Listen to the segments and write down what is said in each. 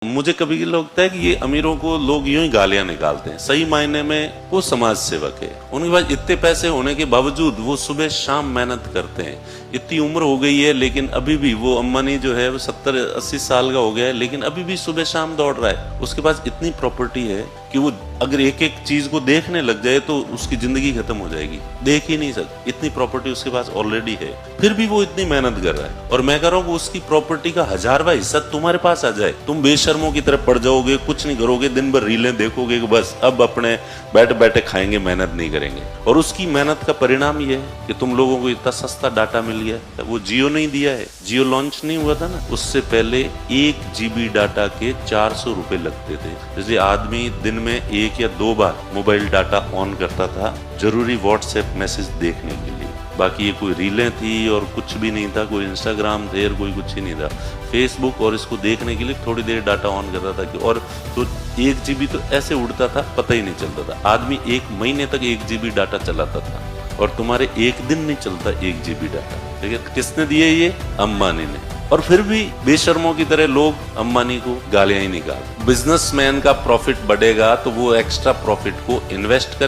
मुझे कभी लगता है कि ये अमीरों को लोग यूं ही गालियां निकालते हैं। सही मायने में वो समाज सेवक है। उनके पास इतने पैसे होने के बावजूद वो सुबह शाम मेहनत करते हैं। इतनी उम्र हो गई है लेकिन अभी भी वो अंबानी जो है वो 70-80 साल का हो गया है, लेकिन अभी भी सुबह शाम दौड़ रहा है। उसके पास इतनी प्रॉपर्टी है कि वो अगर एक एक चीज को देखने लग जाए तो उसकी जिंदगी खत्म हो जाएगी, देख ही नहीं सकता। इतनी प्रॉपर्टी उसके पास ऑलरेडी है, फिर भी वो इतनी मेहनत कर रहा है। और मैं कह रहा हूँ उसकी प्रॉपर्टी का 1000वां हिस्सा तुम्हारे पास आ जाए, तुम बेशर्मों की तरफ पड़ जाओगे, कुछ नहीं करोगे, दिन भर रीलें देखोगे कि बस अब अपने बैठे बैठे खाएंगे, मेहनत नहीं करेंगे। और उसकी मेहनत का परिणाम ये है कि तुम लोगों को इतना सस्ता डाटा मिल गया है। वो जियो नहीं दिया है, जियो लॉन्च नहीं हुआ था ना, उससे पहले 1 GB डाटा के 400 रुपए लगते थे। इसलिए आदमी दिन में 1 या 2 बार मोबाइल डाटा ऑन करता था, जरूरी व्हाट्सएप मैसेज देखने के लिए। बाकी ये कोई रीलें थी और कुछ भी नहीं था, कोई इंस्टाग्राम थे और कोई कुछ ही नहीं था। फेसबुक और इसको देखने के लिए थोड़ी देर डाटा ऑन करता था और तो 1 GB तो ऐसे उड़ता था, पता ही नहीं चलता था। आदमी 1 महीने तक 1 GB डाटा चलाता था और तुम्हारे 1 दिन नहीं चलता 1 GB डाटा। ठीक है, किसने दिए ये? अंबानी ने। और फिर भी बेशर्मों की तरह लोग अंबानी को गालियां ही निकाल। बिजनेसमैन का प्रॉफिट बढ़ेगा तो वो एक्स्ट्रा प्रॉफिट को इन्वेस्ट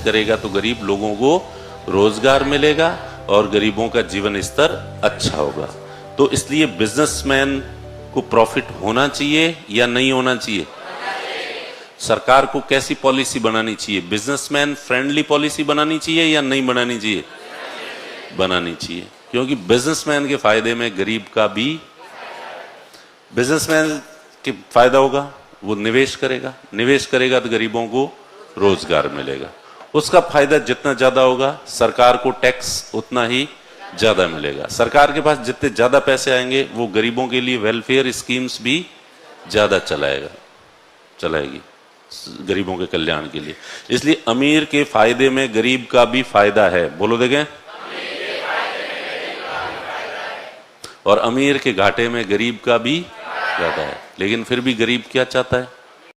करेगा तो गरीब लोगों को रोजगार मिलेगा और गरीबों का जीवन स्तर अच्छा होगा। तो इसलिए बिजनेसमैन को प्रॉफिट होना चाहिए या नहीं होना चाहिए? सरकार को कैसी पॉलिसी बनानी चाहिए? बिजनेसमैन फ्रेंडली पॉलिसी बनानी चाहिए या नहीं बनानी चाहिए? बनानी चाहिए, क्योंकि बिजनेसमैन के फायदे में गरीब का भी, बिजनेसमैन के फायदा होगा, वो निवेश करेगा तो गरीबों को रोजगार मिलेगा। उसका फायदा जितना ज्यादा होगा, सरकार को टैक्स उतना ही ज्यादा मिलेगा। सरकार के पास जितने ज्यादा पैसे आएंगे वो गरीबों के लिए वेलफेयर स्कीम्स भी ज्यादा चलाएगी गरीबों के कल्याण के लिए। इसलिए अमीर के फायदे में गरीब का भी फायदा है। बोलो देखें। और अमीर के घाटे में गरीब का भी ज्यादा है। लेकिन फिर भी गरीब क्या चाहता है?